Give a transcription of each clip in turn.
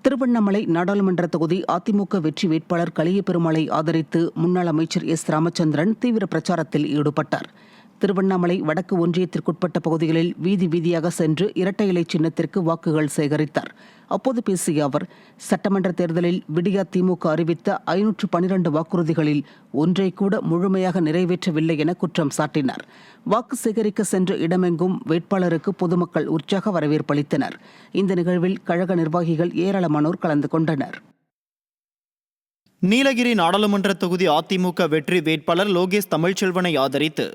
திருவண்ணாமலை நாடாளுமன்ற தொகுதி அதிமுக வெற்றி வேட்பாளர் கலியபெருமாளை ஆதரித்து முன்னாள் அமைச்சர் எஸ். ராமச்சந்திரன் தீவிர பிரச்சாரத்தில் ஈடுபட்டார். திருவண்ணாமலை வடக்கு ஒன்றியத்திற்குட்பட்ட பகுதிகளில் வீதி வீதியாக சென்று இரட்டை இலை சின்னத்திற்கு வாக்குகள் சேகரித்தார். அப்போது பேசிய அவர், சட்டமன்ற தேர்தலில் விடியா திமுக அறிவித்த 512 வாக்குறுதிகளில் ஒன்றை கூட முழுமையாக நிறைவேற்றவில்லை என குற்றம் சாட்டினார். வாக்கு சேகரிக்க சென்ற இடமெங்கும் வேட்பாளருக்கு பொதுமக்கள் உற்சாக வரவேற்பளித்தனர். இந்த நிகழ்வில் கழக நிர்வாகிகள் ஏராளமானோர் கலந்து கொண்டனர். நீலகிரி நாடாளுமன்ற தொகுதி அதிமுக வெற்றி வேட்பாளர் லோகேஷ் தமிழ்ச்செல்வனை ஆதரித்து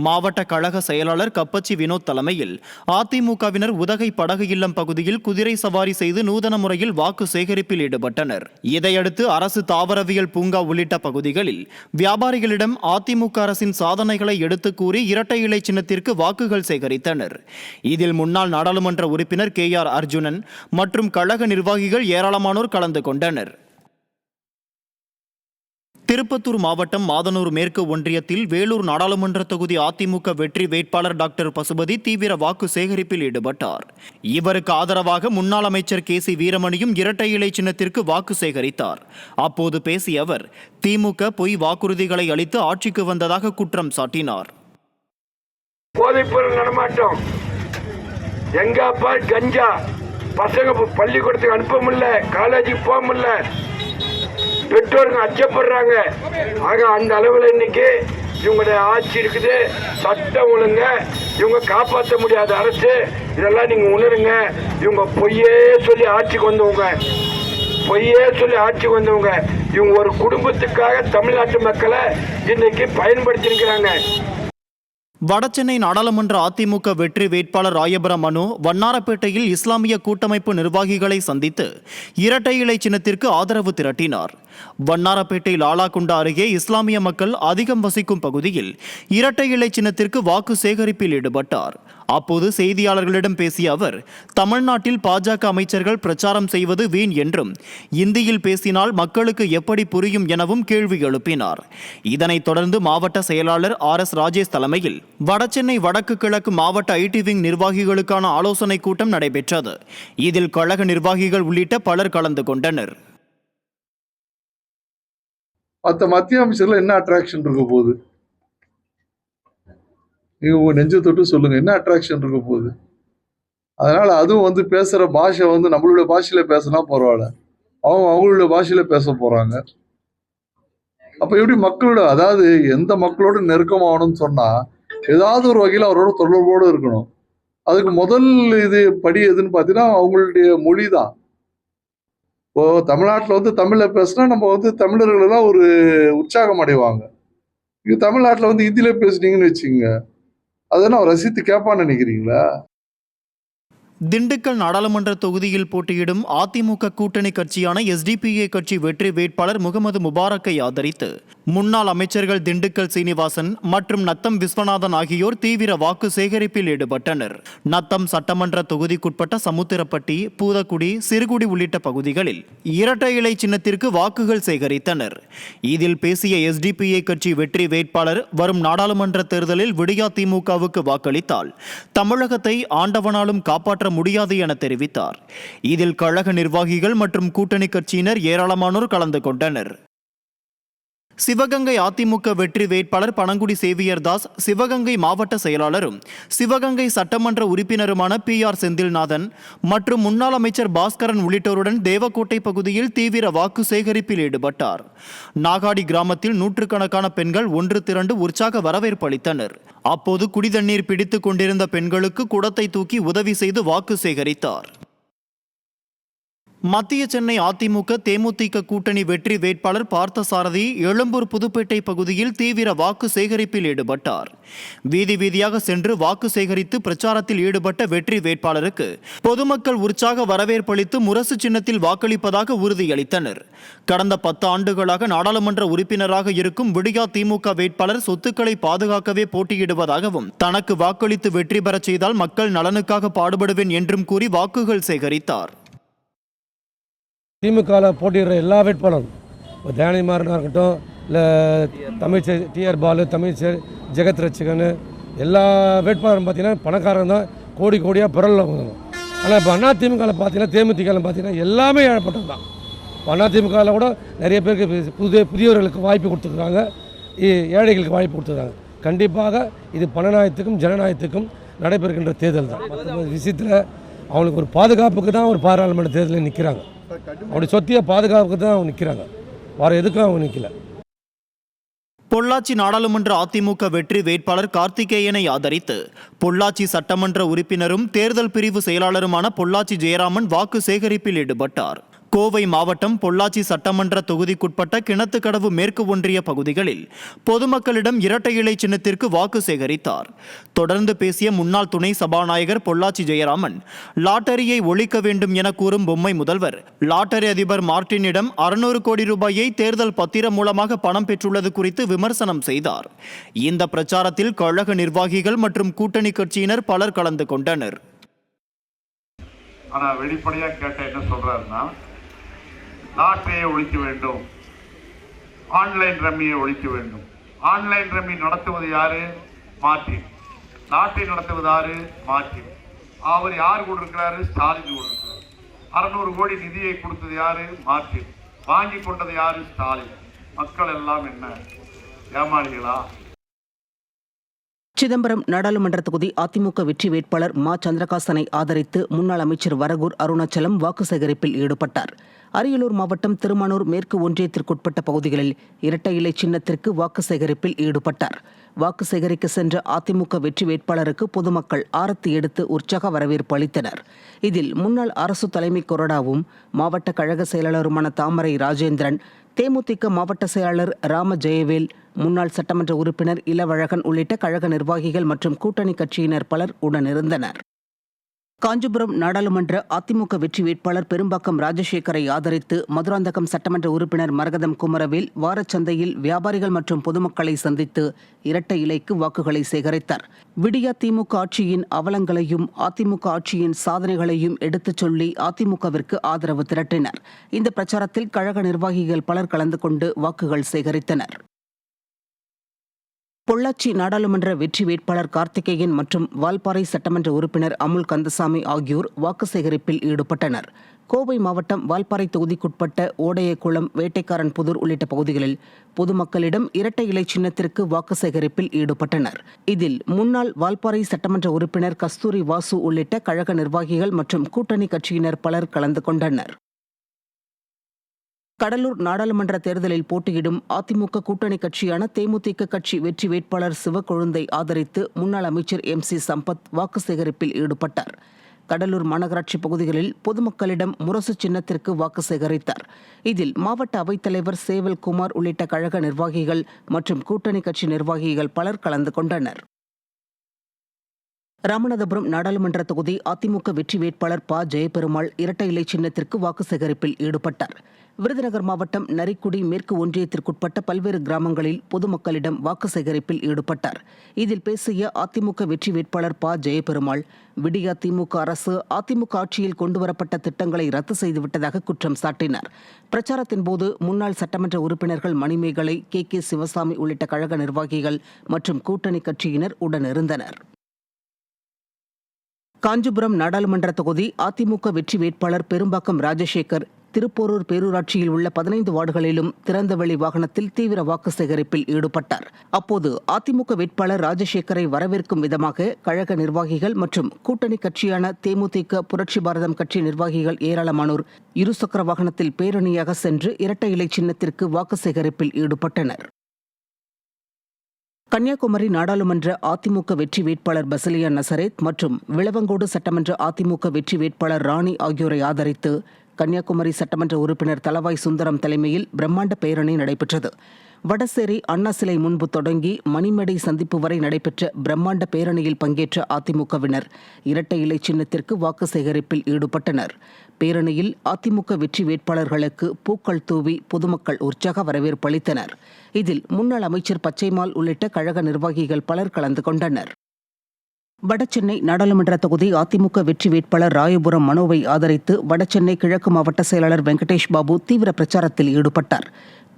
மாவட்ட கழக செயலாளர் கப்பச்சி வினோத் தலைமையில் அதிமுகவினர் உதகை படகு இல்லம் பகுதியில் குதிரை சவாரி செய்து நூதன முறையில் வாக்கு சேகரிப்பில் ஈடுபட்டனர். இதையடுத்து அரசு தாவரவியல் பூங்கா உள்ளிட்ட பகுதிகளில் வியாபாரிகளிடம் அதிமுக அரசின் சாதனைகளை எடுத்து கூறி இரட்டை இலை சின்னத்திற்கு வாக்குகள் சேகரித்தனர். இதில் முன்னாள் நாடாளுமன்ற உறுப்பினர் KR அர்ஜுனன் மற்றும் கழக நிர்வாகிகள் ஏராளமானோர் கலந்து கொண்டனர். திருப்பத்தூர் மாவட்டம் மாதனூர் மேற்கு ஒன்றியத்தில் வேலூர் நாடாளுமன்ற தொகுதி அதிமுக வெற்றி வேட்பாளர் டாக்டர் பசுபதி தீவிர வாக்கு சேகரிப்பில் ஈடுபட்டார். இவருக்கு ஆதரவாக முன்னாள் அமைச்சர் KC வீரமணியும் இரட்டை இலை சின்னத்திற்கு வாக்கு சேகரித்தார். அப்போது பேசிய அவர், திமுக பொய் வாக்குறுதிகளை அளித்து ஆட்சிக்கு வந்ததாக குற்றம் சாட்டினார். போதைப்பொருள் நடமாட்டம், எங்கப்பா கஞ்சா, பசங்க பள்ளிக்கூடத்துக்கு அனுப்ப முடியல, காலேஜுக்கு போக முடியல, பெற்றோருங்க அச்சப்படுறாங்க. ஆக அந்த அளவில் இன்னைக்கு இவங்களுடைய ஆட்சி இருக்குது. சட்டம் ஒழுங்க இவங்க காப்பாற்ற முடியாத அரசு. இதெல்லாம் நீங்க உணருங்க. இவங்க பொய்யே சொல்லி ஆட்சிக்கு வந்தவங்க, இவங்க ஒரு குடும்பத்துக்காக தமிழ்நாட்டு மக்களை இன்னைக்கு பயன்படுத்தியிருக்கிறாங்க. வடசென்னை நாடாளுமன்ற அதிமுக வெற்றி வேட்பாளர் ராயபுரம் மனு வண்ணாரப்பேட்டையில் இஸ்லாமிய கூட்டமைப்பு நிர்வாகிகளை சந்தித்து இரட்டை இலை சின்னத்திற்கு ஆதரவு திரட்டினார். வண்ணாரப்பேட்டை லாலாகுண்டா அருகே இஸ்லாமிய மக்கள் அதிகம் வசிக்கும் பகுதியில் இரட்டை இலை சின்னத்திற்கு வாக்கு சேகரிப்பில் ஈடுபட்டார். அப்போது செய்தியாளர்களிடம் பேசிய அவர், தமிழ்நாட்டில் பாஜக அமைச்சர்கள் பிரச்சாரம் செய்வது வீண் என்றும் இந்தியில் பேசினால் மக்களுக்கு எப்படி புரியும் எனவும் கேள்வி எழுப்பினார். இதனைத் தொடர்ந்து மாவட்ட செயலாளர் RS ராஜேஷ் தலைமையில் வடசென்னை வடக்கு கிழக்கு மாவட்ட IT விங் நிர்வாகிகளுக்கான ஆலோசனை கூட்டம் நடைபெற்றது. இதில் கழக நிர்வாகிகள் உள்ளிட்ட பலர் கலந்து கொண்டனர். மத்திய அமைச்சர்கள் என்ன அட்ராக்ஷன் இருக்க போகுது? நீங்க உங்க நெஞ்ச தொட்டு சொல்லுங்க, என்ன அட்ராக்ஷன் இருக்க போகுது? அதனால அதுவும் பேசுற பாஷை நம்மளுடைய பாஷையில பேசினா பரவாயில்ல, அவங்களுடைய பாஷையில பேச போறாங்க. அப்ப எப்படி மக்களோட, அதாவது எந்த மக்களோட நெருக்கமாகணும்னு சொன்னா ஏதாவது ஒரு வகையில் அவரோட தொடர்போடு இருக்கணும். அதுக்கு முதல் படி எதுன்னு பார்த்தீங்கன்னா அவங்களுடைய மொழி தான். இப்போ தமிழ்நாட்டில் தமிழ்ல பேசினா நம்ம தமிழர்கள் எல்லாம் ஒரு உற்சாகம் அடைவாங்க. இங்க தமிழ்நாட்டில் ஹிந்தியில பேசுனீங்கன்னு வச்சுக்கோங்க, அதெல்லாம் ரசித்து கேட்பான்னு நினைக்கிறீங்களா? திண்டுக்கல் நாடாளுமன்ற தொகுதியில் போட்டியிடும் அதிமுக கூட்டணி கட்சியான SDPA கட்சி வெற்றி வேட்பாளர் முகமது முபாரக்கை ஆதரித்து முன்னாள் அமைச்சர்கள் திண்டுக்கல் சீனிவாசன் மற்றும் நத்தம் விஸ்வநாதன் ஆகியோர் தீவிர வாக்கு சேகரிப்பில் ஈடுபட்டனர். நத்தம் சட்டமன்ற தொகுதிக்குட்பட்ட சமுத்திரப்பட்டி, பூதக்குடி, சிறுகுடி உள்ளிட்ட பகுதிகளில் இரட்டை இலை சின்னத்திற்கு வாக்குகள் சேகரித்தனர். இதில் பேசிய SDPA கட்சி வெற்றி வேட்பாளர், வரும் நாடாளுமன்ற தேர்தலில் விடியா திமுகவுக்கு வாக்களித்தால் தமிழகத்தை ஆண்டவனாலும் காப்பாற்ற முடியாது என தெரிவித்தார். இதில் கழக நிர்வாகிகள் மற்றும் கூட்டணி கட்சியினர் ஏராளமானோர் கலந்து கொண்டனர். சிவகங்கை அதிமுக வெற்றி வேட்பாளர் பனங்குடி சேவியர் தாஸ், சிவகங்கை மாவட்ட செயலாளரும் சிவகங்கை சட்டமன்ற உறுப்பினருமான PR செந்தில்நாதன் மற்றும் முன்னாள் அமைச்சர் பாஸ்கரன் உள்ளிட்டோருடன் தேவக்கோட்டை பகுதியில் தீவிர வாக்கு சேகரிப்பில் ஈடுபட்டார். நாகாடி கிராமத்தில் நூற்றுக்கணக்கான பெண்கள் ஒன்று திரண்டு உற்சாக வரவேற்பு அளித்தனர். அப்போது குடிதண்ணீர் பிடித்துக் கொண்டிருந்த பெண்களுக்கு குடத்தை தூக்கி உதவி செய்து வாக்கு சேகரித்தார். மத்திய சென்னை அதிமுக தேமுதிக கூட்டணி வெற்றி வேட்பாளர் பார்த்தசாரதி எழும்பூர் புதுப்பேட்டை பகுதியில் தீவிர வாக்கு சேகரிப்பில் ஈடுபட்டார். வீதி வீதியாக சென்று வாக்கு சேகரித்து பிரச்சாரத்தில் ஈடுபட்ட வெற்றி வேட்பாளருக்கு பொதுமக்கள் உற்சாக வரவேற்பளித்து முரசு சின்னத்தில் வாக்களிப்பதாக உறுதியளித்தனர். கடந்த 10 ஆண்டுகளாக நாடாளுமன்ற உறுப்பினராக இருக்கும் விடியா திமுக வேட்பாளர் சொத்துக்களை பாதுகாக்கவே போட்டியிடுவதாகவும் தனக்கு வாக்களித்து வெற்றி பெறச் செய்தால் மக்கள் நலனுக்காக பாடுபடுவேன் என்றும் கூறி வாக்குகள் சேகரித்தார். திமுகவில் போட்டியிடுற எல்லா வேட்பாளரும், இப்போ தயாநிதிமாறனாக இருக்கட்டும், இல்லை தமிழ்ச்சர் TR பாலு, தமிழ்ச்சர் ஜெகத் ரட்சகன், எல்லா வேட்பாளரும் பார்த்தீங்கன்னா பணக்காரங்க தான், கோடி கோடியாக பிறலில் ஆனால் இப்போ அதிமுகவில் பார்த்தீங்கன்னா தேமுதிகவில் பார்த்தீங்கன்னா எல்லாமே ஏழப்பட்டது தான். அதிமுகவில் கூட நிறைய பேருக்கு புதியவர்களுக்கு வாய்ப்பு கொடுத்துருக்குறாங்க, ஏழைகளுக்கு வாய்ப்பு கொடுத்துருக்காங்க. கண்டிப்பாக இது பணநாயகத்துக்கும் ஜனநாயகத்துக்கும் நடைபெறுகின்ற தேர்தல் தான். மற்ற விஷயத்தில் அவங்களுக்கு ஒரு பாதுகாப்புக்கு தான் ஒரு பாராளுமன்ற தேர்தலில் நிற்கிறாங்க. அவருடைய சொத்திய பாதுகாப்புக்கு தான் அவங்க நிற்கிறாங்க, வேறு எதுக்கும் அவங்க நிற்கல. பொள்ளாச்சி நாடாளுமன்ற அதிமுக வெற்றி வேட்பாளர் கார்த்திகேயனை ஆதரித்து பொள்ளாச்சி சட்டமன்ற உறுப்பினரும் தேர்தல் பிரிவு செயலாளருமான பொள்ளாச்சி ஜெயராமன் வாக்கு சேகரிப்பில் ஈடுபட்டார். கோவை மாவட்டம் பொள்ளாச்சி சட்டமன்ற தொகுதிக்குட்பட்ட கிணத்துக்கடவு மேற்கு ஒன்றிய பகுதிகளில் பொதுமக்களிடம் இரட்டை இலை சின்னத்திற்கு வாக்கு சேகரித்தார். தொடர்ந்து பேசிய முன்னாள் துணை சபாநாயகர் பொள்ளாச்சி ஜெயராமன், லாட்டரியை ஒழிக்க வேண்டும் என கூறும் பொம்மை முதல்வர் லாட்டரி அதிபர் மார்டினிடம் 600 கோடி ரூபாயை தேர்தல் பத்திரம் மூலமாக பணம் பெற்றுள்ளது குறித்து விமர்சனம் செய்தார். இந்த பிரச்சாரத்தில் கழக நிர்வாகிகள் மற்றும் கூட்டணி கட்சியினர் பலர் கலந்து கொண்டனர். ஆனா வெளிப்படையா கேட்ட என்ன சொல்றாருன்னா, லாட்டரியை ஒழிக்க வேண்டும், ஆன்லைன் ரம்மியை ஒழிக்க வேண்டும். ஆன்லைன் ரம்மி நடத்துவது யாரு? மார்டின். லாட்டரி நடத்துவது யாரு? மார்டின். அவர் யார் கூட இருக்கிறாரு? ஸ்டாலின் கூட இருக்கிறார். 600 கோடி நிதியை கொடுத்தது யாரு? மார்டின். வாங்கி கொண்டது யாரு? ஸ்டாலின். மக்கள் எல்லாம் என்ன ஏமாளிகளா? சிதம்பரம் நாடாளுமன்ற தொகுதி அதிமுக வெற்றி வேட்பாளர் மா சந்திரகாசனை ஆதரித்து முன்னாள் அமைச்சர் வரகூர் அருணாச்சலம் வாக்கு சேகரிப்பில் ஈடுபட்டார். அரியலூர் மாவட்டம் திருமானூர் மேற்கு ஒன்றியத்திற்குட்பட்ட பகுதிகளில் இரட்டை இலை சின்னத்திற்கு வாக்கு சேகரிப்பில் ஈடுபட்டார். வாக்கு சேகரிக்க சென்ற அதிமுக வெற்றி வேட்பாளருக்கு பொதுமக்கள் ஆரத்தி எடுத்து உற்சாக வரவேற்பு அளித்தனர். இதில் முன்னாள் அரசு தலைமை கொறடாவும் மாவட்ட கழக செயலாளருமான தாமரை ராஜேந்திரன், தேமுதிக மாவட்ட செயலாளர் ராம ஜெயவேல், முன்னாள் சட்டமன்ற உறுப்பினர் இளவழகன் உள்ளிட்ட கழக நிர்வாகிகள் மற்றும் கூட்டணி கட்சியினர் பலர் உடனிருந்தனர். காஞ்சிபுரம் நாடாளுமன்ற அதிமுக வெற்றி வேட்பாளர் பெரும்பாக்கம் ராஜசேகரை ஆதரித்து மதுராந்தகம் சட்டமன்ற உறுப்பினர் மரகதம் குமரவேல் வாரச்சந்தையில் வியாபாரிகள் மற்றும் பொதுமக்களை சந்தித்து இரட்டை இலைக்கு வாக்குகளை சேகரித்தார். விடியா திமுக ஆட்சியின் அவலங்களையும் அதிமுக ஆட்சியின் சாதனைகளையும் எடுத்துச் சொல்லி அதிமுகவிற்கு ஆதரவு திரட்டினர். இந்த பிரச்சாரத்தில் கழக நிர்வாகிகள் பலர் கலந்து கொண்டு வாக்குகள் சேகரித்தனர். பொள்ளாச்சி நாடாளுமன்ற வெற்றி வேட்பாளர் கார்த்திகேயன் மற்றும் வால்பாறை சட்டமன்ற உறுப்பினர் அமுல் கந்தசாமி ஆகியோர் வாக்கு சேகரிப்பில் ஈடுபட்டனர். கோவை மாவட்டம் வால்பாறை தொகுதிக்குட்பட்ட ஓடையகுளம், வேட்டைக்காரன் புதூர் உள்ளிட்ட பகுதிகளில் பொதுமக்களிடம் இரட்டை இலை சின்னத்திற்கு வாக்கு சேகரிப்பில் ஈடுபட்டனர். இதில் முன்னாள் வால்பாறை சட்டமன்ற உறுப்பினர் கஸ்தூரி வாசு உள்ளிட்ட கழக நிர்வாகிகள் மற்றும் கூட்டணி கட்சியினர் பலர் கலந்து கொண்டனர். கடலூர் நாடாளுமன்ற தேர்தலில் போட்டியிடும் அதிமுக கூட்டணி கட்சியான தேமுதிக கட்சி வெற்றி வேட்பாளர் சிவக்கொழுந்தை ஆதரித்து முன்னாள் அமைச்சர் MC சம்பத் வாக்கு சேகரிப்பில் ஈடுபட்டார். கடலூர் மாநகராட்சி பகுதிகளில் பொதுமக்களிடம் முரசு சின்னத்திற்கு வாக்கு சேகரித்தார். இதில் மாவட்ட அவைத்தலைவர் சேவல் குமார் உள்ளிட்ட கழக நிர்வாகிகள் மற்றும் கூட்டணி கட்சி நிர்வாகிகள் பலர் கலந்து கொண்டனர். ராமநாதபுரம் நாடாளுமன்ற தொகுதி அதிமுக வெற்றி வேட்பாளர் ப. ஜெயபெருமாள் இரட்டை இலை சின்னத்திற்கு வாக்கு சேகரிப்பில் ஈடுபட்டார். விருதுநகர் மாவட்டம் நரிக்குடி மேற்கு ஒன்றியத்திற்குட்பட்ட பல்வேறு கிராமங்களில் பொதுமக்களிடம் வாக்கு சேகரிப்பில் ஈடுபட்டார். இதில் பேசிய அதிமுக வெற்றி வேட்பாளர் ப. ஜெயபெருமாள், விடியா திமுக அரசு அதிமுக ஆட்சியில் கொண்டுவரப்பட்ட திட்டங்களை ரத்து செய்துவிட்டதாக குற்றம் சாட்டினார். பிரச்சாரத்தின் போது முன்னாள் சட்டமன்ற உறுப்பினர்கள் மணிமேகலை, கே. சிவசாமி உள்ளிட்ட கழக நிர்வாகிகள் மற்றும் கூட்டணி கட்சியினர் உடனிருந்தனர். காஞ்சிபுரம் நாடாளுமன்ற தொகுதி அதிமுக வெற்றி வேட்பாளர் பெரும்பாக்கம் ராஜசேகர் திருப்போரூர் பேரூராட்சியில் உள்ள 15 வார்டுகளிலும் திறந்தவெளி வாகனத்தில் தீவிர வாக்கு சேகரிப்பில் ஈடுபட்டார். அப்போது அதிமுக வேட்பாளர் ராஜசேகரை வரவேற்கும் விதமாக கழக நிர்வாகிகள் மற்றும் கூட்டணி கட்சியான தேமுதிக, புரட்சி பாரதம் கட்சி நிர்வாகிகள் ஏராளமானோர் இருசக்கர வாகனத்தில் பேரணியாக சென்று இரட்டை இலை சின்னத்திற்கு வாக்கு சேகரிப்பில் ஈடுபட்டனர். கன்னியாகுமரி நாடாளுமன்ற அதிமுக வெற்றி வேட்பாளர் பசிலியா நசரேத் மற்றும் விளவங்கோடு சட்டமன்ற அதிமுக வெற்றி வேட்பாளர் ராணி ஆகியோரை ஆதரித்து கன்னியாகுமரி சட்டமன்ற உறுப்பினர் தளவாய் சுந்தரம் தலைமையில் பிரம்மாண்ட பேரணி நடைபெற்றது. வடசேரி அண்ணா சிலை முன்பு தொடங்கி மணிமேடை சந்திப்பு வரை நடைபெற்ற பிரம்மாண்ட பேரணியில் பங்கேற்ற அதிமுகவினர் இரட்டை இலை சின்னத்திற்கு வாக்கு சேகரிப்பில் ஈடுபட்டனர். பேரணியில் அதிமுக வெற்றி வேட்பாளர்களுக்கு பூக்கள் தூவி பொதுமக்கள் உற்சாக வரவேற்பு அளித்தனர். இதில் முன்னாள் அமைச்சர் பச்சைமால் உள்ளிட்ட கழக நிர்வாகிகள் பலர் கலந்து கொண்டனர். வடசென்னை நாடாளுமன்ற தொகுதி அதிமுக வெற்றி வேட்பாளர் ராயபுரம் மனோவை ஆதரித்து வடசென்னை கிழக்கு மாவட்ட செயலாளர் வெங்கடேஷ் பாபு தீவிர பிரச்சாரத்தில் ஈடுபட்டார்.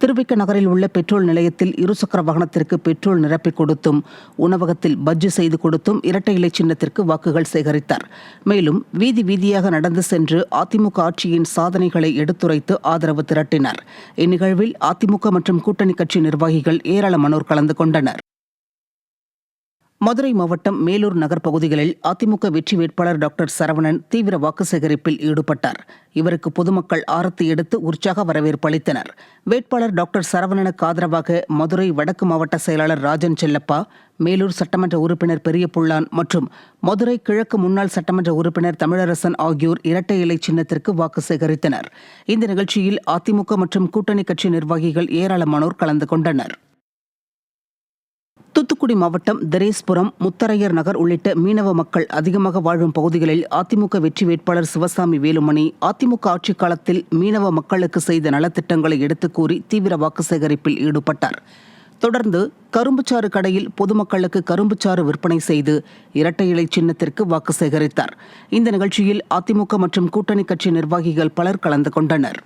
திருவிக்க நகரில் உள்ள பெட்ரோல் நிலையத்தில் இருசக்கர வாகனத்திற்கு பெட்ரோல் நிரப்பிக் கொடுத்தும் உணவகத்தில் பஜ்ஜி செய்து கொடுத்தும் இரட்டை இலை சின்னத்திற்கு வாக்குகள் சேகரித்தார். மேலும் வீதி வீதியாக நடந்து சென்று அதிமுக ஆட்சியின் சாதனைகளை எடுத்துரைத்து ஆதரவு திரட்டினார். இந்நிகழ்வில் அதிமுக மற்றும் கூட்டணி கட்சி நிர்வாகிகள் ஏராளமானோர் கலந்து கொண்டனர். மதுரை மாவட்டம் மேலூர் நகர் பகுதிகளில் அதிமுக வெற்றி வேட்பாளர் டாக்டர் சரவணன் தீவிர வாக்கு சேகரிப்பில் ஈடுபட்டார். இவருக்கு பொதுமக்கள் ஆரத்தி எடுத்து உற்சாக வரவேற்பு அளித்தனர். வேட்பாளர் டாக்டர் சரவணனுக்கு ஆதரவாக மதுரை வடக்கு மாவட்ட செயலாளர் ராஜன் செல்லப்பா, மேலூர் சட்டமன்ற உறுப்பினர் பெரிய புள்ளான் மற்றும் மதுரை கிழக்கு முன்னாள் சட்டமன்ற உறுப்பினர் தமிழரசன் ஆகியோர் இரட்டை இலை சின்னத்திற்கு வாக்கு சேகரித்தனர். இந்த நிகழ்ச்சியில் அதிமுக மற்றும் கூட்டணி கட்சி நிர்வாகிகள் ஏராளமானோர் கலந்து கொண்டனர். தூத்துக்குடி மாவட்டம் தரேஸ்புரம், முத்தரையர் நகர் உள்ளிட்ட மீனவ மக்கள் அதிகமாக வாழும் பகுதிகளில் அதிமுக வெற்றி வேட்பாளர் சிவசாமி வேலுமணி அதிமுக ஆட்சிக் காலத்தில் மீனவ மக்களுக்கு செய்த நலத்திட்டங்களை எடுத்துக் கூறி தீவிர வாக்கு சேகரிப்பில் ஈடுபட்டார். தொடர்ந்து கரும்புச்சாறு கடையில் பொதுமக்களுக்கு கரும்புச்சாறு விற்பனை செய்து இரட்டை இலை சின்னத்திற்கு வாக்கு சேகரித்தார். இந்த நிகழ்ச்சியில் அதிமுக மற்றும் கூட்டணி கட்சி நிர்வாகிகள் பலர் கலந்து கொண்டனர்.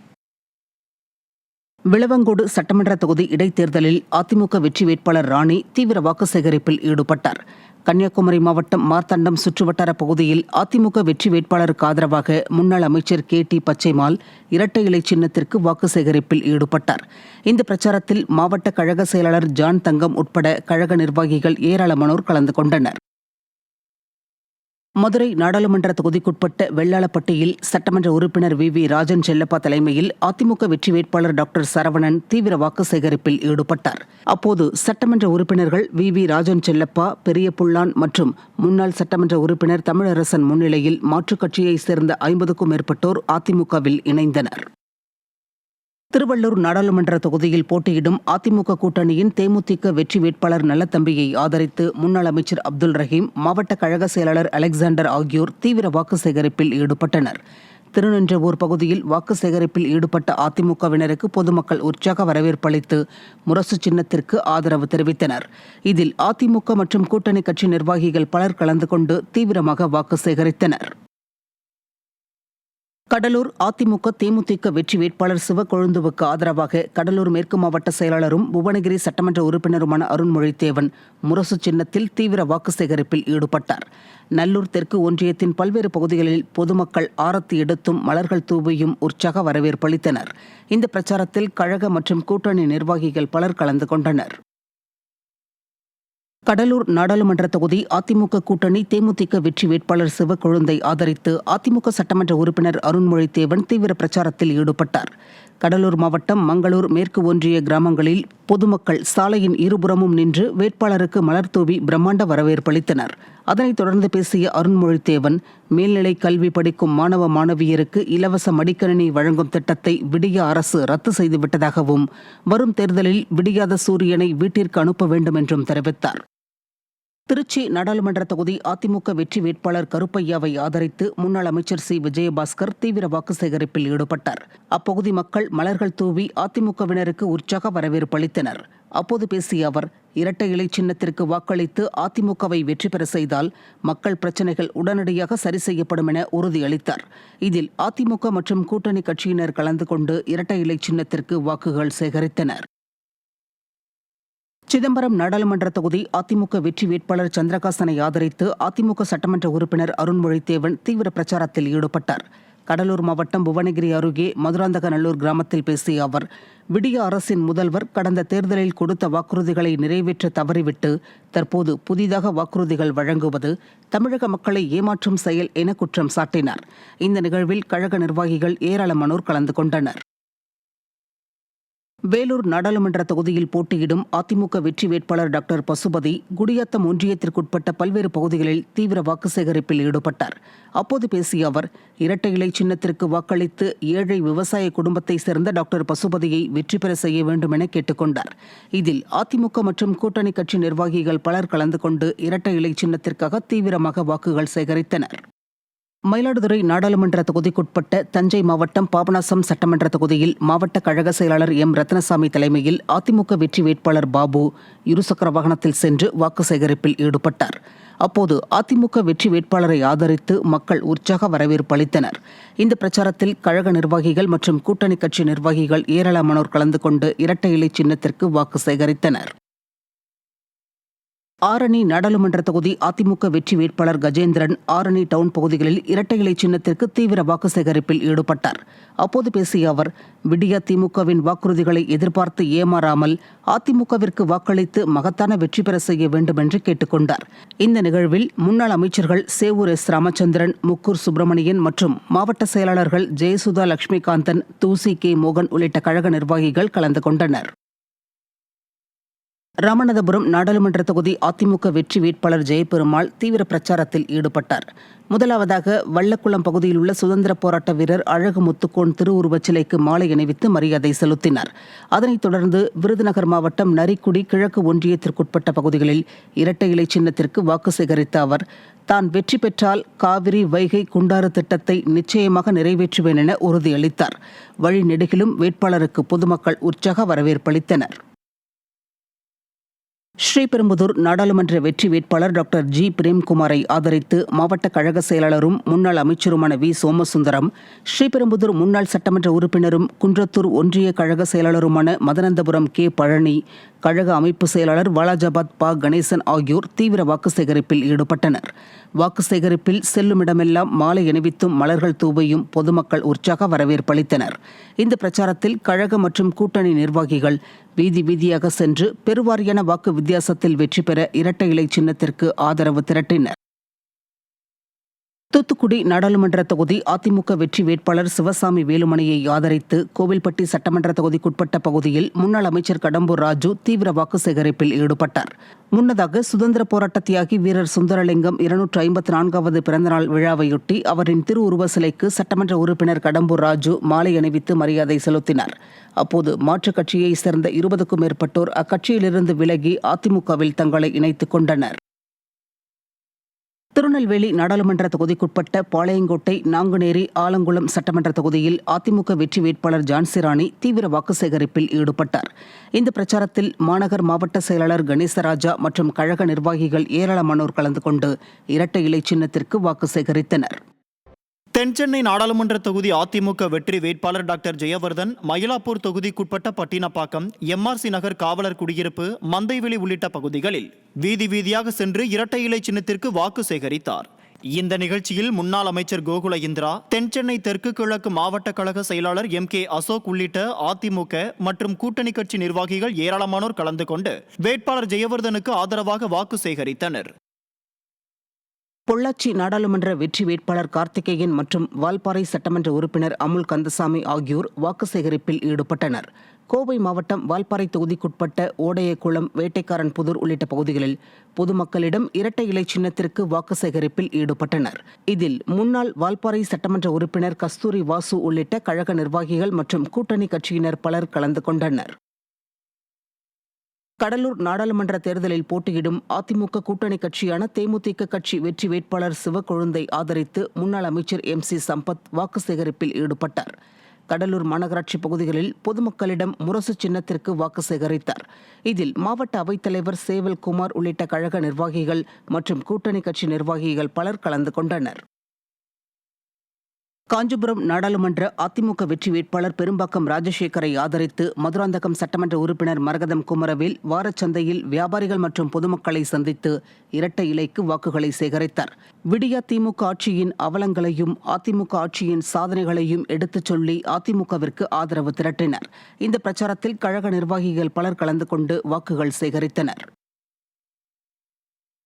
விளவங்கோடு சட்டமன்ற தொகுதி இடைத்தேர்தலில் அதிமுக வெற்றி வேட்பாளர் ராணி தீவிர வாக்கு சேகரிப்பில் ஈடுபட்டார். கன்னியாகுமரி மாவட்டம் மார்த்தாண்டம் சுற்றுவட்டார பகுதியில் அதிமுக வெற்றி வேட்பாளருக்கு ஆதரவாக முன்னாள் அமைச்சர் KT பச்சைமால் இரட்டை இலை சின்னத்திற்கு வாக்கு சேகரிப்பில் ஈடுபட்டார். இந்த பிரச்சாரத்தில் மாவட்ட கழக செயலாளர் ஜான் தங்கம் உட்பட கழக நிர்வாகிகள் ஏராளமானோர் கலந்து கொண்டனர். மதுரை நாடாளுமன்ற தொகுதிக்குட்பட்ட வெள்ளாளப்பட்டியில் சட்டமன்ற உறுப்பினர் VV ராஜன் செல்லப்பா தலைமையில் அதிமுக வெற்றி வேட்பாளர் டாக்டர் சரவணன் தீவிர வாக்கு சேகரிப்பில் ஈடுபட்டார். அப்போது சட்டமன்ற உறுப்பினர்கள் VV ராஜன் செல்லப்பா, பெரிய புள்ளான் மற்றும் முன்னாள் சட்டமன்ற உறுப்பினர் தமிழரசன் முன்னிலையில் மாற்றுக் கட்சியைச் சேர்ந்த 50க்கும் மேற்பட்டோர் அதிமுகவில் இணைந்தனர். திருவள்ளூர் நாடாளுமன்ற தொகுதியில் போட்டியிடும் அதிமுக கூட்டணியின் தேமுதிக வெற்றி வேட்பாளர் நல்லதம்பியை ஆதரித்து முன்னாள் அமைச்சர் அப்துல் ரஹீம், மாவட்ட கழக செயலாளர் அலெக்சாண்டர் ஆகியோர் தீவிர வாக்கு சேகரிப்பில் ஈடுபட்டனர். திருநின்றவூர் பகுதியில் வாக்கு சேகரிப்பில் ஈடுபட்ட அதிமுகவினருக்கு பொதுமக்கள் உற்சாக வரவேற்பளித்து முரசு சின்னத்திற்கு ஆதரவு தெரிவித்தனர். இதில் அதிமுக மற்றும் கூட்டணி கட்சி நிர்வாகிகள் பலர் கலந்து கொண்டு தீவிரமாக வாக்கு சேகரித்தனர். கடலூர் அதிமுக தேமுதிக வெற்றி வேட்பாளர் சிவக்கொழுந்துவுக்கு ஆதரவாக கடலூர் மேற்கு மாவட்ட செயலாளரும் புவனகிரி சட்டமன்ற உறுப்பினருமான அருண்மொழித்தேவன் முரசு சின்னத்தில் தீவிர வாக்கு சேகரிப்பில் ஈடுபட்டார். நல்லூர் தெற்கு ஒன்றியத்தின் பல்வேறு பகுதிகளில் பொதுமக்கள் ஆரத்தி எடுத்தும் மலர்கள் தூவியும் உற்சாக வரவேற்பளித்தனர். இந்த பிரச்சாரத்தில் கழக மற்றும் கூட்டணி நிர்வாகிகள் பலர் கலந்து கொண்டனர். கடலூர் நாடாளுமன்ற தொகுதி அதிமுக கூட்டணி தேமுதிக வெற்றி வேட்பாளர் சிவக்கொழுந்தை ஆதரித்து அதிமுக சட்டமன்ற உறுப்பினர் அருண்மொழித்தேவன் தீவிர பிரச்சாரத்தில் ஈடுபட்டார். கடலூர் மாவட்டம் மங்களூர் மேற்கு ஒன்றிய கிராமங்களில் பொதுமக்கள் சாலையின் இருபுறமும் நின்று வேட்பாளருக்கு மலர் தூவி பிரம்மாண்ட வரவேற்பளித்தனர். அதனைத் தொடர்ந்து பேசிய அருண்மொழித்தேவன், மேல்நிலை கல்வி படிக்கும் மாணவ மாணவியருக்கு இலவச மடிக்கணினி வழங்கும் திட்டத்தை விடிய அரசு ரத்து செய்துவிட்டதாகவும் வரும் தேர்தலில் விடியாத சூரியனை வீட்டிற்கு அனுப்ப வேண்டும் என்றும் தெரிவித்தார். திருச்சி நாடாளுமன்ற தொகுதி அதிமுக வெற்றி வேட்பாளர் கருப்பையாவை ஆதரித்து முன்னாள் அமைச்சர் சி. விஜயபாஸ்கர் தீவிர வாக்கு சேகரிப்பில் ஈடுபட்டார். அப்பகுதி மக்கள் மலர்கள் தூவி அதிமுகவினருக்கு உற்சாக வரவேற்பு அளித்தனர். அப்போது பேசிய அவர், இரட்டை இலை சின்னத்திற்கு வாக்களித்து அதிமுகவை வெற்றி பெற செய்தால் மக்கள் பிரச்சினைகள் உடனடியாக சரி செய்யப்படும் என உறுதியளித்தார். இதில் அதிமுக மற்றும் கூட்டணி கட்சியினர் கலந்து கொண்டு இரட்டை இலை சின்னத்திற்கு வாக்குகள் சேகரித்தனர். சிதம்பரம் நாடாளுமன்ற தொகுதி அதிமுக வெற்றி வேட்பாளர் சந்திரகாசனை ஆதரித்து அதிமுக சட்டமன்ற உறுப்பினர் அருண்மொழித்தேவன் தீவிர பிரச்சாரத்தில் ஈடுபட்டார். கடலூர் மாவட்டம் புவனகிரி அருகே மதுராந்தகநல்லூர் கிராமத்தில் பேசிய அவர், விடிய அரசின் முதல்வர் கடந்த தேர்தலில் கொடுத்த வாக்குறுதிகளை நிறைவேற்ற தவறிவிட்டு தற்போது புதிதாக வாக்குறுதிகள் வழங்குவது தமிழக மக்களை ஏமாற்றும் செயல் என குற்றம் சாட்டினார். இந்த நிகழ்வில் கழக நிர்வாகிகள் ஏராளமானோர் கலந்து கொண்டனர். வேலூர் நாடாளுமன்ற தொகுதியில் போட்டியிடும் அதிமுக வெற்றி வேட்பாளர் டாக்டர் பசுபதி குடியாத்தம் ஒன்றியத்திற்குட்பட்ட பல்வேறு பகுதிகளில் தீவிர வாக்கு சேகரிப்பில் ஈடுபட்டார். அப்போது பேசிய அவர், இரட்டை இலை சின்னத்திற்கு வாக்களித்து ஏழை விவசாய குடும்பத்தைச் சேர்ந்த டாக்டர் பசுபதியை வெற்றி பெற செய்ய வேண்டும் என கேட்டுக்கொண்டார். இதில் அதிமுக மற்றும் கூட்டணி கட்சி நிர்வாகிகள் பலர் கலந்து கொண்டு இரட்டை இலை சின்னத்திற்காக தீவிரமாக வாக்குகள் சேகரித்தனர். மயிலாடுதுறை நாடாளுமன்ற தொகுதிக்குட்பட்ட தஞ்சை மாவட்டம் பாபநாசம் சட்டமன்ற தொகுதியில் மாவட்ட கழக செயலாளர் M. ரத்னசாமி தலைமையில் அதிமுக வெற்றி வேட்பாளர் பாபு இருசக்கர வாகனத்தில் சென்று வாக்கு சேகரிப்பில் ஈடுபட்டார். அப்போது அதிமுக வெற்றி வேட்பாளரை ஆதரித்து மக்கள் உற்சாக வரவேற்பு அளித்தனர். இந்த பிரச்சாரத்தில் கழக நிர்வாகிகள் மற்றும் கூட்டணி கட்சி நிர்வாகிகள் ஏராளமானோர் கலந்து கொண்டு இரட்டை இலை சின்னத்திற்கு வாக்கு சேகரித்தனர். ஆரணி நாடாளுமன்ற தொகுதி அதிமுக வெற்றி வேட்பாளர் கஜேந்திரன் ஆரணி டவுன் பகுதிகளில் இரட்டை இலை சின்னத்திற்கு தீவிர வாக்கு சேகரிப்பில் ஈடுபட்டார். அப்போது பேசிய அவர், விடியா திமுகவின் வாக்குறுதிகளை எதிர்பார்த்து ஏமாறாமல் அதிமுகவிற்கு வாக்களித்து மகத்தான வெற்றி பெற செய்ய வேண்டும் என்று கேட்டுக்கொண்டார். இந்த நிகழ்வில் முன்னாள் அமைச்சர்கள் சேவூர் எஸ். ராமச்சந்திரன், முக்கூர் சுப்பிரமணியன் மற்றும் மாவட்ட செயலாளர்கள் ஜெயசுதா லட்சுமிகாந்தன், தூசி கே. மோகன் உள்ளிட்ட கழக நிர்வாகிகள் கலந்து கொண்டனர். ராமநாதபுரம் நாடாளுமன்ற தொகுதி அதிமுக வெற்றி வேட்பாளர் ஜெயபெருமாள் தீவிர பிரச்சாரத்தில் ஈடுபட்டார். முதலாவதாக வள்ளக்குளம் பகுதியில் உள்ள சுதந்திர போராட்ட வீரர் அழகு முத்துக்கோன் திருவுருவச் சிலைக்கு மாலை அணிவித்து மரியாதை செலுத்தினார். அதனைத் தொடர்ந்து விருதுநகர் மாவட்டம் நரிக்குடி கிழக்கு ஒன்றியத்திற்குட்பட்ட பகுதிகளில் இரட்டை இலை சின்னத்திற்கு வாக்கு சேகரித்த அவர், தான் வெற்றி பெற்றால் காவிரி, வைகை, குண்டாறு திட்டத்தை நிச்சயமாக நிறைவேற்றுவேன் என உறுதியளித்தார். வழி நெடுகிலும் வேட்பாளருக்கு பொதுமக்கள் உற்சாக வரவேற்பளித்தனர். ஸ்ரீபெரும்புதூர் நாடாளுமன்ற வெற்றி வேட்பாளர் டாக்டர் ஜி. பிரேம்குமாரை ஆதரித்து மாவட்ட கழக செயலாளரும் முன்னாள் அமைச்சருமான வி. சோமசுந்தரம், ஸ்ரீபெரும்புதூர் முன்னாள் சட்டமன்ற உறுப்பினரும் குன்றத்தூர் ஒன்றிய கழக செயலாளருமான மதனந்தபுரம் கே. பழனி, கழக அமைப்பு செயலாளர் வாலாஜாபாத் ப. கணேசன் ஆகியோர் தீவிர வாக்கு சேகரிப்பில் ஈடுபட்டனர். வாக்கு சேகரிப்பில் செல்லுமிடமெல்லாம் மாலை அணிவித்தும் மலர்கள் தூவியும் பொதுமக்கள் உற்சாக வரவேற்பளித்தனர். இந்த பிரச்சாரத்தில் கழக மற்றும் கூட்டணி நிர்வாகிகள் வீதி வீதியாக சென்று பெருவாரியான வாக்கு வித்தியாசத்தில் வெற்றி பெற இரட்டை இலை சின்னத்திற்கு ஆதரவு திரட்டினர். தூத்துக்குடி நாடாளுமன்ற தொகுதி அதிமுக வெற்றி வேட்பாளர் சிவசாமி வேலுமணியை ஆதரித்து கோவில்பட்டி சட்டமன்ற தொகுதிக்குட்பட்ட பகுதியில் முன்னாள் அமைச்சர் கடம்பூர் ராஜு தீவிர வாக்கு சேகரிப்பில் ஈடுபட்டார். முன்னதாக சுதந்திர போராட்ட தியாகி வீரர் சுந்தரலிங்கம் 254வது பிறந்தநாள் விழாவையொட்டி அவரின் திருவுருவ சிலைக்கு சட்டமன்ற உறுப்பினர் கடம்பூர் ராஜு மாலை அணிவித்து மரியாதை செலுத்தினார். அப்போது மாற்றுக் கட்சியைச் சேர்ந்த 20க்கும் மேற்பட்டோர் அக்கட்சியிலிருந்து விலகி அதிமுகவில் தங்களை இணைத்துக் கொண்டனர். திருநெல்வேலி நாடாளுமன்ற தொகுதிக்குட்பட்ட பாளையங்கோட்டை, நாங்குநேரி, ஆலங்குளம் சட்டமன்ற தொகுதியில் அதிமுக வெற்றி வேட்பாளர் ஜான்சிராணி தீவிர வாக்கு சேகரிப்பில் ஈடுபட்டார். இந்த பிரச்சாரத்தில் மாநகர் மாவட்ட செயலாளர் கணேசராஜா மற்றும் கழக நிர்வாகிகள் ஏராளமானோர் கலந்து கொண்டு இரட்டை இலை சின்னத்திற்கு வாக்கு சேகரித்தனர். தென்சென்னை நாடாளுமன்ற தொகுதி அதிமுக வெற்றி வேட்பாளர் டாக்டர் ஜெயவர்தன் மயிலாப்பூர் தொகுதிக்குட்பட்ட பட்டினப்பாக்கம், எம்ஆர்சி நகர் காவலர் குடியிருப்பு, மந்தைவெளி உள்ளிட்ட பகுதிகளில் வீதி வீதியாக சென்று இரட்டை இலை சின்னத்திற்கு வாக்கு சேகரித்தார். இந்த நிகழ்ச்சியில் முன்னாள் அமைச்சர் கோகுல இந்திரா, தென்சென்னை தெற்கு கிழக்கு மாவட்ட கழக செயலாளர் MK அசோக் உள்ளிட்ட அதிமுக மற்றும் கூட்டணி கட்சி நிர்வாகிகள் ஏராளமானோர் கலந்து கொண்டு வேட்பாளர் ஜெயவர்தனுக்கு ஆதரவாக வாக்கு சேகரித்தனர். பொள்ளாச்சி நாடாளுமன்ற வெற்றி வேட்பாளர் கார்த்திகேயன் மற்றும் வால்பாறை சட்டமன்ற உறுப்பினர் அமுல் கந்தசாமி ஆகியோர் வாக்கு சேகரிப்பில் ஈடுபட்டனர். கோவை மாவட்டம் வால்பாறை தொகுதிக்குட்பட்ட ஓடையக்குளம், வேட்டைக்காரன் புதூர் உள்ளிட்ட பகுதிகளில் பொதுமக்களிடம் இரட்டை இலை சின்னத்திற்கு வாக்கு சேகரிப்பில் ஈடுபட்டனர். இதில் முன்னாள் வால்பாறை சட்டமன்ற உறுப்பினர் கஸ்தூரி வாசு உள்ளிட்ட கழக நிர்வாகிகள் மற்றும் கூட்டணி கட்சியினர் பலர் கலந்து கொண்டனர். கடலூர் நாடாளுமன்ற தேர்தலில் போட்டியிடும் அதிமுக கூட்டணி கட்சியான தேமுதிக கட்சி வெற்றி வேட்பாளர் சிவக்கொழுந்தை ஆதரித்து முன்னாள் அமைச்சர் MC சம்பத் வாக்கு சேகரிப்பில் ஈடுபட்டார். கடலூர் மாநகராட்சி பகுதிகளில் பொதுமக்களிடம் முரசு சின்னத்திற்கு வாக்கு சேகரித்தார். இதில் மாவட்ட அவைத்தலைவர் சேவல்குமார் உள்ளிட்ட கழக நிர்வாகிகள் மற்றும் கூட்டணி கட்சி நிர்வாகிகள் பலர் கலந்து கொண்டனர். காஞ்சிபுரம் நாடாளுமன்ற அதிமுக வெற்றி வேட்பாளர் பெரும்பாக்கம் ராஜசேகரை ஆதரித்து மதுராந்தகம் சட்டமன்ற உறுப்பினர் மரகதம் குமரவேல் வாரச்சந்தையில் வியாபாரிகள் மற்றும் பொதுமக்களை சந்தித்து இரட்டை இலைக்கு வாக்குகளை சேகரித்தார். விடியா திமுக ஆட்சியின் அவலங்களையும் அதிமுக ஆட்சியின் சாதனைகளையும் எடுத்துச் சொல்லி அதிமுகவிற்கு ஆதரவு திரட்டினர். இந்த பிரச்சாரத்தில் கழக நிர்வாகிகள் பலர் கலந்து கொண்டு வாக்குகள் சேகரித்தனர்.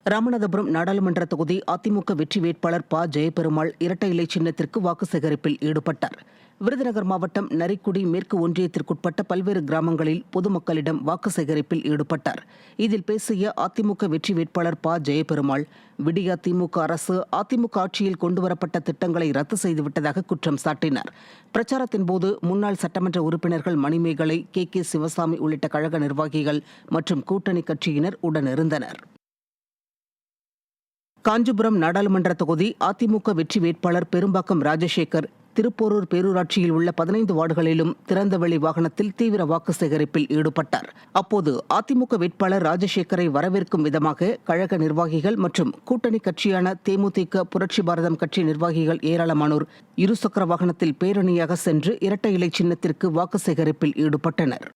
ராமநாதபுரம் நாடாளுமன்ற தொகுதி அதிமுக வெற்றி வேட்பாளர் ப. ஜெயபெருமாள் இரட்டை இலை சின்னத்திற்கு வாக்கு சேகரிப்பில் ஈடுபட்டார். விருதுநகர் மாவட்டம் நரிக்குடி மேற்கு ஒன்றியத்திற்குட்பட்ட பல்வேறு கிராமங்களில் பொதுமக்களிடம் வாக்கு சேகரிப்பில் ஈடுபட்டார். இதில் பேசிய அதிமுக வெற்றி வேட்பாளர் ப. ஜெயபெருமாள், விடியா திமுக அரசு அதிமுக ஆட்சியில் கொண்டுவரப்பட்ட திட்டங்களை ரத்து செய்துவிட்டதாக குற்றம் சாட்டினார். பிரச்சாரத்தின் போது முன்னாள் சட்டமன்ற உறுப்பினர்கள் மணிமேகலை, KK சிவசாமி உள்ளிட்ட கழக நிர்வாகிகள் மற்றும் கூட்டணி கட்சியினர் உடனிருந்தனர். காஞ்சிபுரம் நாடாளுமன்ற தொகுதி அதிமுக வெற்றி வேட்பாளர் பெரும்பாக்கம் ராஜசேகர் திருப்போரூர் பேரூராட்சியில் உள்ள 15 வார்டுகளிலும் திறந்தவெளி வாகனத்தில் தீவிர வாக்கு சேகரிப்பில் ஈடுபட்டார். அப்போது அதிமுக வேட்பாளர் ராஜசேகரை வரவேற்கும் விதமாக கழக நிர்வாகிகள் மற்றும் கூட்டணி கட்சியான தேமுதிக, புரட்சி பாரதம் கட்சி நிர்வாகிகள் ஏராளமானோர் இருசக்கர வாகனத்தில் பேரணியாக சென்று இரட்டை இலை சின்னத்திற்கு வாக்கு சேகரிப்பில் ஈடுபட்டனர்.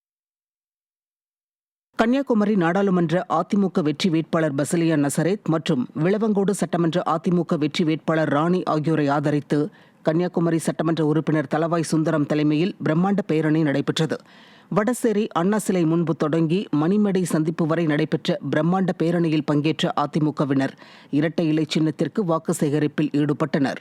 கன்னியாகுமரி நாடாளுமன்ற அதிமுக வெற்றி வேட்பாளர் பசிலியா நசரேத் மற்றும் விளவங்கோடு சட்டமன்ற அதிமுக வெற்றி வேட்பாளர் ராணி ஆகியோரை ஆதரித்து கன்னியாகுமரி சட்டமன்ற உறுப்பினர் தளவாய் சுந்தரம் தலைமையில் பிரம்மாண்ட பேரணி நடைபெற்றது. வடசேரி அண்ணா சிலை முன்பு தொடங்கி மணிமேடை சந்திப்பு வரை நடைபெற்ற பிரம்மாண்ட பேரணியில் பங்கேற்ற அதிமுகவினர் இரட்டை இலை சின்னத்திற்கு வாக்கு சேகரிப்பில் ஈடுபட்டனர்.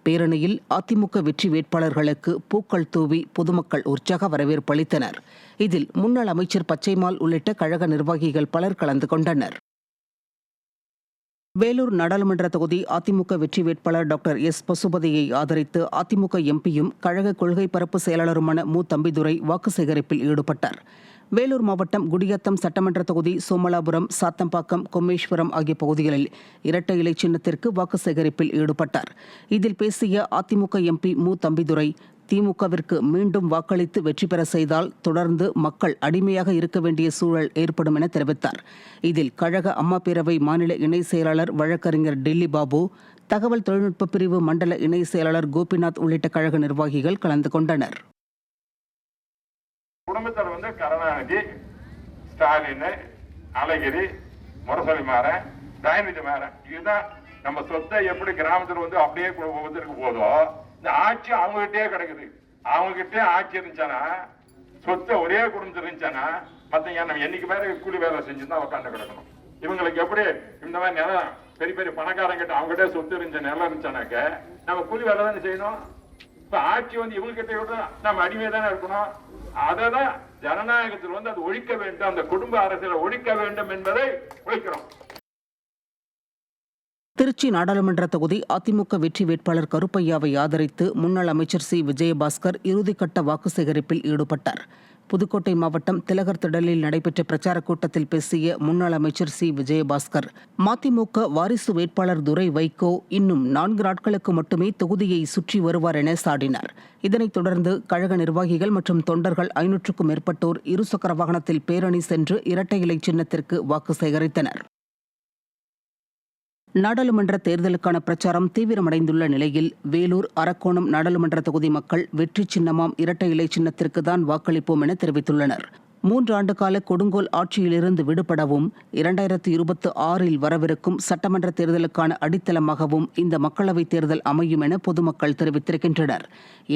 பேரணியில் அதிமுக வெற்றி வேட்பாளர்களுக்கு பூக்கள் தூவி பொதுமக்கள் உற்சாக வரவேற்பு அளித்தனர். இதில் முன்னாள் அமைச்சர் பச்சைமால் உள்ளிட்ட கழக நிர்வாகிகள் பலர் கலந்து கொண்டனர். வேலூர் நாடாளுமன்ற தொகுதி அதிமுக வெற்றி வேட்பாளர் டாக்டர் எஸ். பசுபதியை ஆதரித்து அதிமுக எம்பியும் கழக கொள்கை பரப்பு செயலாளருமான மு. தம்பிதுரை வாக்கு சேகரிப்பில் ஈடுபட்டார். வேலூர் மாவட்டம் குடியாத்தம் சட்டமன்ற தொகுதி சோமலாபுரம், சாத்தம்பாக்கம், கொம்மேஸ்வரம் ஆகிய பகுதிகளில் இரட்டை இலை சின்னத்திற்கு வாக்கு சேகரிப்பில் ஈடுபட்டார். இதில் பேசிய அதிமுக எம்பி மு. தம்பிதுரை, திமுகவிற்கு மீண்டும் வாக்களித்து வெற்றி பெற செய்தால் தொடர்ந்து மக்கள் அடிமையாக இருக்க வேண்டிய சூழல் ஏற்படும் என தெரிவித்தார். இதில் கழக அம்மா பேரவை மாநில இணை செயலாளர் வழக்கறிஞர் டெல்லி பாபு, தகவல் தொழில்நுட்ப பிரிவு மண்டல இணை செயலாளர் கோபிநாத் உள்ளிட்ட கழக நிர்வாகிகள் கலந்து கொண்டனர். குடும்பத்தில் கருணாநிதி, ஸ்டாலின், அழகிரி, முரசொலி மாறன், தயநிதி மாறன், இதுதான் நம்ம சொத்தை எப்படி கிராமத்தில் அப்படியே ஒவ்வொருத்தருக்கு போதோ இந்த ஆட்சி அவங்ககிட்டயே கிடக்குது. அவங்ககிட்டே ஆட்சி இருந்துச்சானா, சொத்தை ஒரே குடும்பத்தில் இருந்துச்சானா, மத்தங்க நம்ம என்னைக்கு வேற கூலி வேலை செஞ்சுதான் உட்காந்து கிடக்கணும். இவங்களுக்கு எப்படி இந்த மாதிரி நிலம் பெரிய பெரிய பணக்காரங்கிட்ட அவங்ககிட்ட சொத்து இருந்துச்ச நிலம் இருந்துச்சானாக்க நம்ம கூலி வேலை தானே செய்யணும். இப்ப ஆட்சி இவங்ககிட்ட விட நம்ம அடிமையை தானே இருக்கணும். அததான் ஜனநாயகத்தில் அது ஒழிக்க வேண்டும், அந்த குடும்ப அரசியலை ஒழிக்க வேண்டும் என்பதை ஒழிக்கிறோம். திருச்சி நாடாளுமன்ற தொகுதி அதிமுக வெற்றி வேட்பாளர் கருப்பையாவை ஆதரித்து முன்னாள் அமைச்சர் சி. விஜயபாஸ்கர் இறுதிக்கட்ட வாக்கு சேகரிப்பில் ஈடுபட்டார். புதுக்கோட்டை மாவட்டம் திலகர் திடலில் நடைபெற்ற பிரச்சாரக் கூட்டத்தில் பேசிய முன்னாள் அமைச்சர் சி. விஜயபாஸ்கர், மதிமுக வாரிசு வேட்பாளர் துரை வைகோ இன்னும் 4 நாட்களுக்கு மட்டுமே தொகுதியை சுற்றி வருவார் என சாடினார். இதனைத் தொடர்ந்து கழக நிர்வாகிகள் மற்றும் தொண்டர்கள் 500க்கும் மேற்பட்டோர் இருசக்கர வாகனத்தில் பேரணி சென்று இரட்டை இலை சின்னத்திற்கு வாக்கு சேகரித்தனர். நாடாளுமன்ற தேர்தலுக்கான பிரச்சாரம் தீவிரமடைந்துள்ள நிலையில் வேலூர், அரக்கோணம் நாடாளுமன்ற தொகுதி மக்கள் வெற்றி சின்னமாம் இரட்டை இலை சின்னத்திற்கு தான் வாக்களிப்போம் என தெரிவித்துள்ளனர். 3 ஆண்டுகால கொடுங்கோல் ஆட்சியிலிருந்து விடுபடவும் 2026 வரவிருக்கும் சட்டமன்ற தேர்தலுக்கான அடித்தளமாகவும் இந்த மக்களவைத் தேர்தல் அமையும் என பொதுமக்கள் தெரிவித்திருக்கின்றனர்.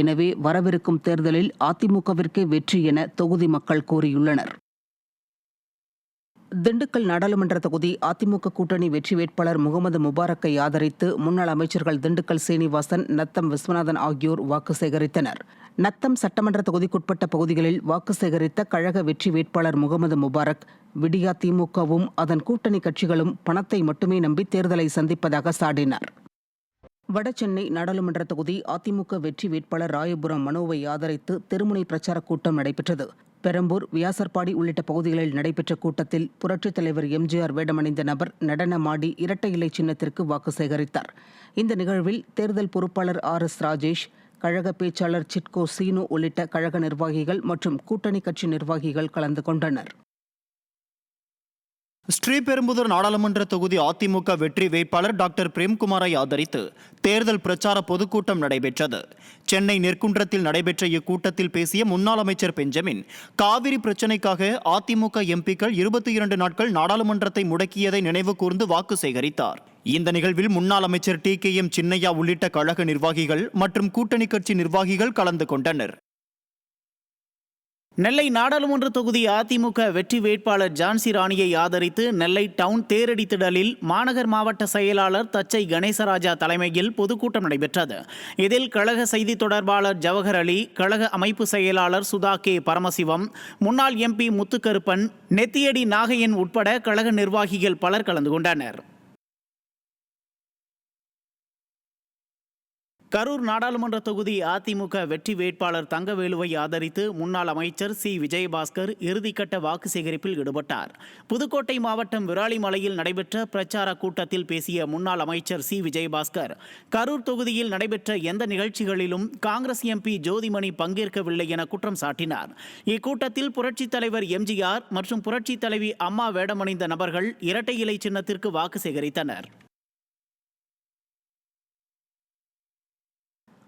எனவே வரவிருக்கும் தேர்தலில் அதிமுகவிற்கே வெற்றி என தொகுதி மக்கள் கூறியுள்ளனர். திண்டுக்கல் நாடாளுமன்ற தொகுதி அதிமுக கூட்டணி வெற்றி வேட்பாளர் முகமது முபாரக்கை ஆதரித்து முன்னாள் அமைச்சர்கள் திண்டுக்கல் சீனிவாசன், நத்தம் விஸ்வநாதன் ஆகியோர் வாக்கு சேகரித்தனர். நத்தம் சட்டமன்ற தொகுதிக்குட்பட்ட பகுதிகளில் வாக்கு சேகரித்த கழக வெற்றி வேட்பாளர் முகமது முபாரக், விடியா திமுகவும் அதன் கூட்டணி கட்சிகளும் பணத்தை மட்டுமே நம்பி தேர்தலை சந்திப்பதாக சாடினார். வடசென்னை நாடாளுமன்ற தொகுதி அதிமுக வெற்றி வேட்பாளர் ராயபுரம் மனோவை ஆதரித்து தெருமுனை பிரச்சாரக் கூட்டம் நடைபெற்றது. பெரம்பூர், வியாசர்பாடி உள்ளிட்ட பகுதிகளில் நடைபெற்ற கூட்டத்தில் புரட்சித் தலைவர் எம்ஜிஆர் வேடமணிந்த நபர் நடனமாடி இரட்டை இலை சின்னத்திற்கு வாக்கு சேகரித்தார். இந்த நிகழ்வில் தேர்தல் பொறுப்பாளர் RS ராஜேஷ், கழக பேச்சாளர் சிட்கோ சீனு உள்ளிட்ட கழக நிர்வாகிகள் மற்றும் கூட்டணி கட்சி நிர்வாகிகள் கலந்து கொண்டனர். ஸ்ரீபெரும்புதூர் நாடாளுமன்ற தொகுதி அதிமுக வெற்றி வேட்பாளர் டாக்டர் பிரேம்குமாரை ஆதரித்து தேர்தல் பிரச்சார பொதுக்கூட்டம் நடைபெற்றது. சென்னை நெற்குன்றத்தில் நடைபெற்ற இக்கூட்டத்தில் பேசிய முன்னாள் அமைச்சர் பெஞ்சமின், காவிரி பிரச்சினைக்காக அதிமுக எம்பிக்கள் 22 நாட்கள் நாடாளுமன்றத்தை முடக்கியதை நினைவு கூர்ந்து வாக்கு சேகரித்தார். இந்த நிகழ்வில் முன்னாள் அமைச்சர் TKM சின்னையா உள்ளிட்ட கழக நிர்வாகிகள் மற்றும் கூட்டணி கட்சி நிர்வாகிகள் கலந்து கொண்டனர். நெல்லை நாடாளுமன்ற தொகுதி அதிமுக வெற்றி வேட்பாளர் ஜான்சி ராணியை ஆதரித்து நெல்லை டவுன் தேரடி திடலில் மாநகர் மாவட்ட செயலாளர் தச்சை கணேசராஜா தலைமையில் பொதுக்கூட்டம் நடைபெற்றது. இதில் கழக செய்தி தொடர்பாளர் ஜவஹர் அலி, கழக அமைப்பு செயலாளர் சுதா கே பரமசிவம், முன்னாள் MP முத்துக்கருப்பன், நெத்தியடி நாகையன் உட்பட கழக நிர்வாகிகள் பலர் கலந்து கொண்டனர். கரூர் நாடாளுமன்ற தொகுதி அதிமுக வெற்றி வேட்பாளர் தங்கவேலுவை ஆதரித்து முன்னாள் அமைச்சர் சி விஜயபாஸ்கர் இறுதிக்கட்ட வாக்கு சேகரிப்பில் ஈடுபட்டார். புதுக்கோட்டை மாவட்டம் விராலிமலையில் நடைபெற்ற பிரச்சார கூட்டத்தில் பேசிய முன்னாள் அமைச்சர் சி விஜயபாஸ்கர், கரூர் தொகுதியில் நடைபெற்ற எந்த நிகழ்ச்சிகளிலும் காங்கிரஸ் எம்பி ஜோதிமணி பங்கேற்கவில்லை என குற்றம் சாட்டினார். இக்கூட்டத்தில் புரட்சித் தலைவர் எம்ஜிஆர் மற்றும் புரட்சித் தலைவி அம்மா வேடமணிந்த நபர்கள் இரட்டை இலை சின்னத்திற்கு வாக்கு சேகரித்தனர்.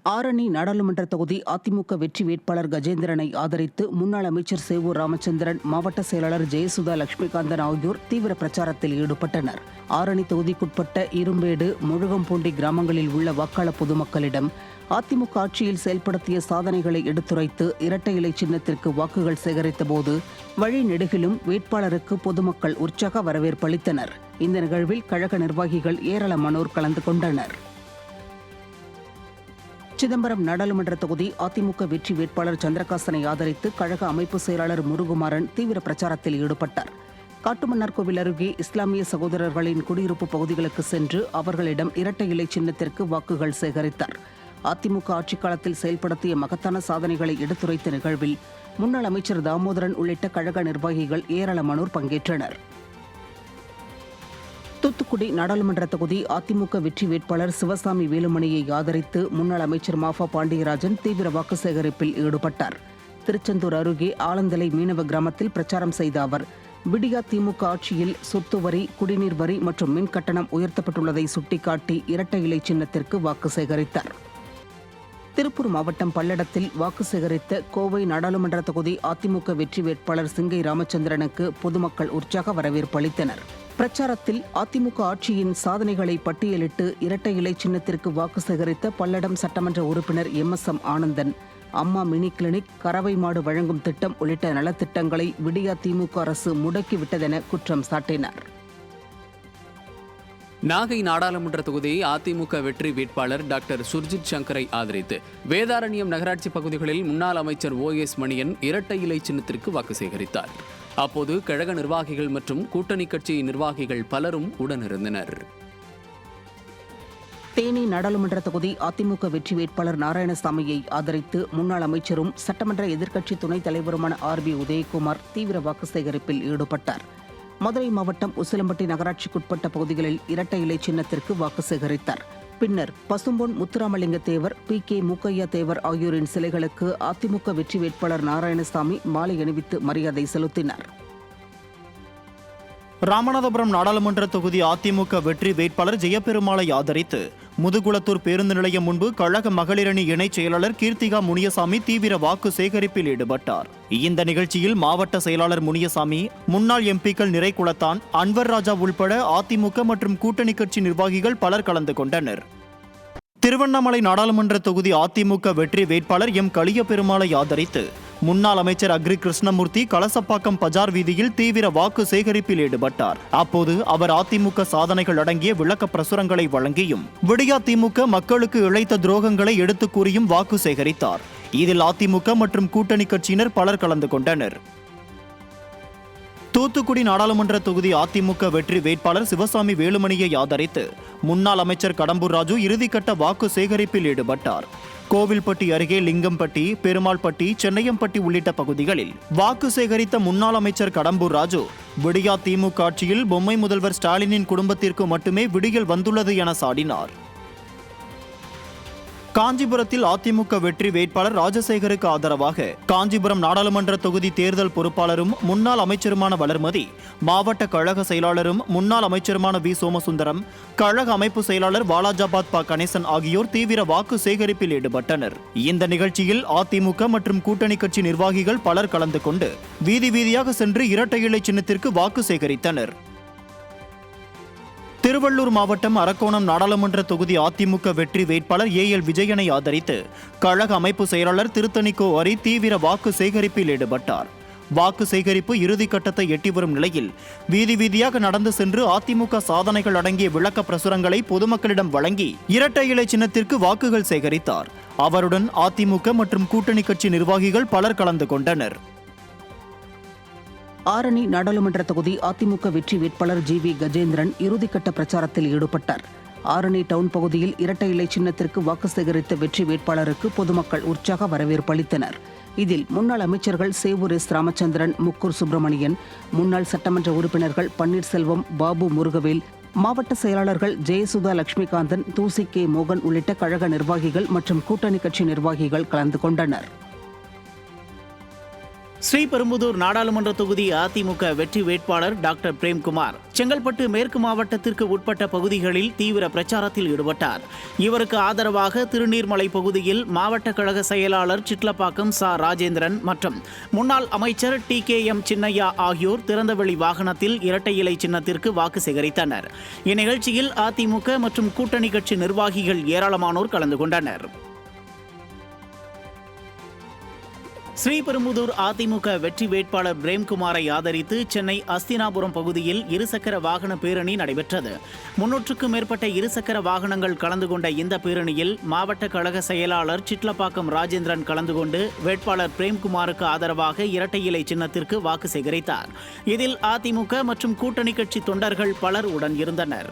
ஆரணி நாடாளுமன்ற தொகுதி அதிமுக வெற்றி வேட்பாளர் கஜேந்திரனை ஆதரித்து முன்னாள் அமைச்சர் சேவூர் ராமச்சந்திரன், மாவட்ட செயலாளர் ஜெயசுதா லட்சுமிகாந்தன் ஆகியோர் தீவிர பிரச்சாரத்தில் ஈடுபட்டனர். ஆரணி தொகுதிக்குட்பட்ட இரும்பேடு, முழுகம்பூண்டி கிராமங்களில் உள்ள வாக்காளர் பொதுமக்களிடம் அதிமுக ஆட்சியில் செயல்படுத்திய சாதனைகளை எடுத்துரைத்து இரட்டை இலை சின்னத்திற்கு வாக்குகள் சேகரித்த போது வழி நெடுகிலும் வேட்பாளருக்கு பொதுமக்கள் உற்சாக வரவேற்பு அளித்தனர். இந்த நிகழ்வில் கழக நிர்வாகிகள் ஏராளமானோர் கலந்து கொண்டனர். சிதம்பரம் நாடாளுமன்ற தொகுதி அதிமுக வெற்றி வேட்பாளர் சந்திரகாசனை ஆதரித்து கழக அமைப்பு செயலாளர் முருகுமாறன் தீவிர பிரச்சாரத்தில் ஈடுபட்டார். காட்டுமன்னார்கோவில் அருகே இஸ்லாமிய சகோதரர்களின் குடியிருப்பு பகுதிகளுக்கு சென்று அவர்களிடம் இரட்டை இலை சின்னத்திற்கு வாக்குகள் சேகரித்தார். அதிமுக ஆட்சிக் காலத்தில் செயல்படுத்திய மகத்தான சாதனைகளை எடுத்துரைத்த நிகழ்வில் முன்னாள் அமைச்சர் தாமோதரன் உள்ளிட்ட கழக நிர்வாகிகள் ஏராளமானோர் பங்கேற்றனர். தூத்துக்குடி நாடாளுமன்ற தொகுதி அதிமுக வெற்றி வேட்பாளர் சிவசாமி வேலுமணியை ஆதரித்து முன்னாள் அமைச்சர் மாஃபா பாண்டியராஜன் தீவிர வாக்கு சேகரிப்பில் ஈடுபட்டார். திருச்செந்தூர் அருகே ஆலந்தலை மீனவ கிராமத்தில் பிரச்சாரம் செய்த அவர், விடியா திமுக ஆட்சியில் சொத்து வரி, குடிநீர் வரி மற்றும் மின் கட்டணம் உயர்த்தப்பட்டுள்ளதை சுட்டிக்காட்டி இரட்டை இலை சின்னத்திற்கு வாக்கு சேகரித்தார். திருப்பூர் மாவட்டம் பல்லடத்தில் வாக்கு சேகரித்த கோவை நாடாளுமன்ற தொகுதி அதிமுக வெற்றி வேட்பாளர் சிங்கை ராமச்சந்திரனுக்கு பொதுமக்கள் உற்சாக வரவேற்பு அளித்தனர். பிரச்சாரத்தில் அதிமுக ஆட்சியின் சாதனைகளை பட்டியலிட்டு இரட்டை இலை சின்னத்திற்கு வாக்கு சேகரித்த பல்லடம் சட்டமன்ற உறுப்பினர் எம் ஆனந்தன், அம்மா மினி கிளினிக், கறவை மாடு வழங்கும் திட்டம் உள்ளிட்ட நலத்திட்டங்களை விடியா திமுக அரசு முடக்கிவிட்டதென குற்றம் சாட்டினார். நாகை நாடாளுமன்ற தொகுதி அதிமுக வெற்றி வேட்பாளர் டாக்டர் சுர்ஜித் சங்கரை ஆதரித்து வேதாரண்யம் நகராட்சி பகுதிகளில் முன்னாள் அமைச்சர் OS மணியன் இரட்டை இலை சின்னத்திற்கு வாக்கு சேகரித்தார். அப்போது கழக நிர்வாகிகள் மற்றும் கூட்டணி கட்சி நிர்வாகிகள் பலரும் உடனிருந்தனர். தேனி நாடாளுமன்ற தொகுதி அதிமுக வெற்றி வேட்பாளர் நாராயணசாமியை ஆதரித்து முன்னாள் அமைச்சரும் சட்டமன்ற எதிர்க்கட்சி துணைத் தலைவருமான RB உதயகுமார் தீவிர வாக்கு சேகரிப்பில் ஈடுபட்டார். மதுரை மாவட்டம் உசிலம்பட்டி நகராட்சிக்குட்பட்ட பகுதிகளில் இரட்டை இலை சின்னத்திற்கு வாக்கு சேகரித்தார். பின்னர் பசும்பொன் முத்துராமலிங்க தேவர், PK மூக்கையா தேவர் ஆகியோரின் சிலைகளுக்கு அதிமுக வெற்றி வேட்பாளர் நாராயணசாமி மாலை அணிவித்து மரியாதை செலுத்தினார். ராமநாதபுரம் நாடாளுமன்ற தொகுதி அதிமுக வெற்றி வேட்பாளர் ஜெயபெருமாளை ஆதரித்து முதுகுளத்தூர் பேருந்து நிலையம் முன்பு கழக மகளிரணி இணைச் செயலாளர் கீர்த்திகா முனியசாமி தீவிர வாக்கு சேகரிப்பில் ஈடுபட்டார். இந்த நிகழ்ச்சியில் மாவட்ட செயலாளர் முனியசாமி, முன்னாள் எம்பிக்கள் நிறைகுளத்தான், அன்வர் ராஜா உள்பட அதிமுக மற்றும் கூட்டணி கட்சி நிர்வாகிகள் பலர் கலந்து கொண்டனர். திருவண்ணாமலை நாடாளுமன்ற தொகுதி அதிமுக வெற்றி வேட்பாளர் களியபெருமாளை ஆதரித்து முன்னாள் அமைச்சர் அக்ரி கிருஷ்ணமூர்த்தி கலசப்பாக்கம் பஜார் வீதியில் தீவிர வாக்கு சேகரிப்பில் ஈடுபட்டார். அப்போது அவர் அதிமுக சாதனைகள் அடங்கிய விளக்க பிரசுரங்களை வழங்கியும் விடியா திமுக மக்களுக்கு இழைத்த துரோகங்களை எடுத்துக் கூறியும் வாக்கு சேகரித்தார். இதில் அதிமுக மற்றும் கூட்டணி கட்சியினர் பலர் கலந்து கொண்டனர். தூத்துக்குடி நாடாளுமன்ற தொகுதி அதிமுக வெற்றி வேட்பாளர் சிவசாமி வேலுமணியை ஆதரித்து முன்னாள் அமைச்சர் கடம்பூர் ராஜு இறுதிக்கட்ட வாக்கு சேகரிப்பில் ஈடுபட்டார். கோவில்பட்டி அருகே லிங்கம்பட்டி, பெருமாள்பட்டி, சென்னையம்பட்டி உள்ளிட்ட பகுதிகளில் வாக்கு சேகரித்த முன்னாள் அமைச்சர் கடம்பூர் ராஜு, விடியா திமுக ஆட்சியில் பொம்மை முதல்வர் ஸ்டாலினின் குடும்பத்திற்கு மட்டுமே விடியல் வந்துள்ளது என சாடினார். காஞ்சிபுரத்தில் அதிமுக வெற்றி வேட்பாளர் ராஜசேகருக்கு ஆதரவாக காஞ்சிபுரம் நாடாளுமன்ற தொகுதி தேர்தல் பொறுப்பாளரும் முன்னாள் அமைச்சருமான வளர்மதி, மாவட்ட கழக செயலாளரும் முன்னாள் அமைச்சருமான V சோமசுந்தரம், கழக அமைப்பு செயலாளர் வாலாஜாபாத் ப கணேசன் ஆகியோர் தீவிர வாக்கு சேகரிப்பில் ஈடுபட்டனர். இந்த நிகழ்ச்சியில் அதிமுக மற்றும் கூட்டணி கட்சி நிர்வாகிகள் பலர் கலந்து கொண்டு வீதி வீதியாக சென்று இரட்டை இலை சின்னத்திற்கு வாக்கு சேகரித்தனர். திருவள்ளூர் மாவட்டம் அரக்கோணம் நாடாளுமன்ற தொகுதி அதிமுக வெற்றி வேட்பாளர் AL விஜயனை ஆதரித்து கழக அமைப்பு செயலாளர் திருத்தணிக்கோ அரி தீவிர வாக்கு சேகரிப்பில் ஈடுபட்டார். வாக்கு சேகரிப்பு இறுதிக்கட்டத்தை எட்டி வரும் நிலையில் வீதி வீதியாக நடந்து சென்று அதிமுக சாதனைகள் அடங்கிய விளக்க பிரசுரங்களை பொதுமக்களிடம் வழங்கி இரட்டை இலை சின்னத்திற்கு வாக்குகள் சேகரித்தார். அவருடன் அதிமுக மற்றும் கூட்டணி கட்சி நிர்வாகிகள் பலர் கலந்து கொண்டனர். ஆரணி நாடாளுமன்ற தொகுதி அதிமுக வெற்றி வேட்பாளர் GV கஜேந்திரன் இறுதிக்கட்ட பிரச்சாரத்தில் ஈடுபட்டார். ஆரணி டவுன் பகுதியில் இரட்டை இலை சின்னத்திற்கு வாக்கு சேகரித்த வெற்றி வேட்பாளருக்கு பொதுமக்கள் உற்சாக வரவேற்பு அளித்தனர். இதில் முன்னாள் அமைச்சர்கள் சேவூர் எஸ் ராமச்சந்திரன், முக்கூர் சுப்பிரமணியன், முன்னாள் சட்டமன்ற உறுப்பினர்கள் பன்னீர்செல்வம், பாபு முருகவேல், மாவட்ட செயலாளர்கள் ஜெயசுதா லட்சுமிகாந்தன், தூசி கே மோகன் உள்ளிட்ட கழக நிர்வாகிகள் மற்றும் கூட்டணி கட்சி நிர்வாகிகள் கலந்து கொண்டனர். ஸ்ரீபெரும்புதூர் நாடாளுமன்ற தொகுதி அதிமுக வெற்றி வேட்பாளர் டாக்டர் பிரேம்குமார் செங்கல்பட்டு மேற்கு மாவட்டத்திற்கு உட்பட்ட பகுதிகளில் தீவிர பிரச்சாரத்தில் ஈடுபட்டார். இவருக்கு ஆதரவாக திருநீர்மலை பகுதியில் மாவட்ட கழக செயலாளர் சிட்லப்பாக்கம் ச ராஜேந்திரன் மற்றும் முன்னாள் அமைச்சர் TKM சின்னையா ஆகியோர் திறந்தவெளி வாகனத்தில் இரட்டை இலை சின்னத்திற்கு வாக்கு சேகரித்தனர். இந்நிகழ்ச்சியில் அதிமுக மற்றும் கூட்டணி கட்சி நிர்வாகிகள் ஏராளமானோர் கலந்து கொண்டனர். ஸ்ரீபெரும்புதூர் அதிமுக வெற்றி வேட்பாளர் பிரேம்குமாரை ஆதரித்து சென்னை அஸ்தினாபுரம் பகுதியில் இருசக்கர வாகன பேரணி நடைபெற்றது. 300க்கும் மேற்பட்ட இருசக்கர வாகனங்கள் கலந்து கொண்ட இந்த பேரணியில் மாவட்ட கழக செயலாளர் சிட்லப்பாக்கம் ராஜேந்திரன் கலந்து கொண்டு வேட்பாளர் பிரேம்குமாருக்கு ஆதரவாக இரட்டை இலை சின்னத்திற்கு வாக்கு சேகரித்தார். இதில் அதிமுக மற்றும் கூட்டணி கட்சி தொண்டர்கள் பலர் உடன் இருந்தனர்.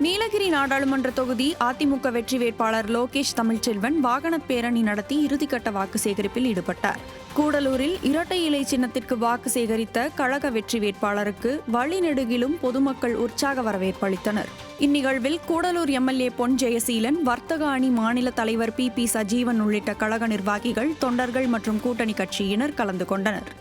நீலகிரி நாடாளுமன்ற தொகுதி அதிமுக வெற்றி வேட்பாளர் லோகேஷ் தமிழ்ச்செல்வன் வாகன பேரணி நடத்தி இறுதிக்கட்ட வாக்கு சேகரிப்பில் ஈடுபட்டார். கூடலூரில் இரட்டை இலை சின்னத்திற்கு வாக்கு சேகரித்த கழக வெற்றி வேட்பாளருக்கு வழிநெடுகிலும் பொதுமக்கள் உற்சாக வரவேற்பு அளித்தனர். இந்நிகழ்வில் கூடலூர் MLA பொன் ஜெயசீலன், வர்த்தக அணி மாநில தலைவர் PP சஜீவன் உள்ளிட்ட கழக நிர்வாகிகள், தொண்டர்கள் மற்றும் கூட்டணி கட்சியினர் கலந்து கொண்டனர்.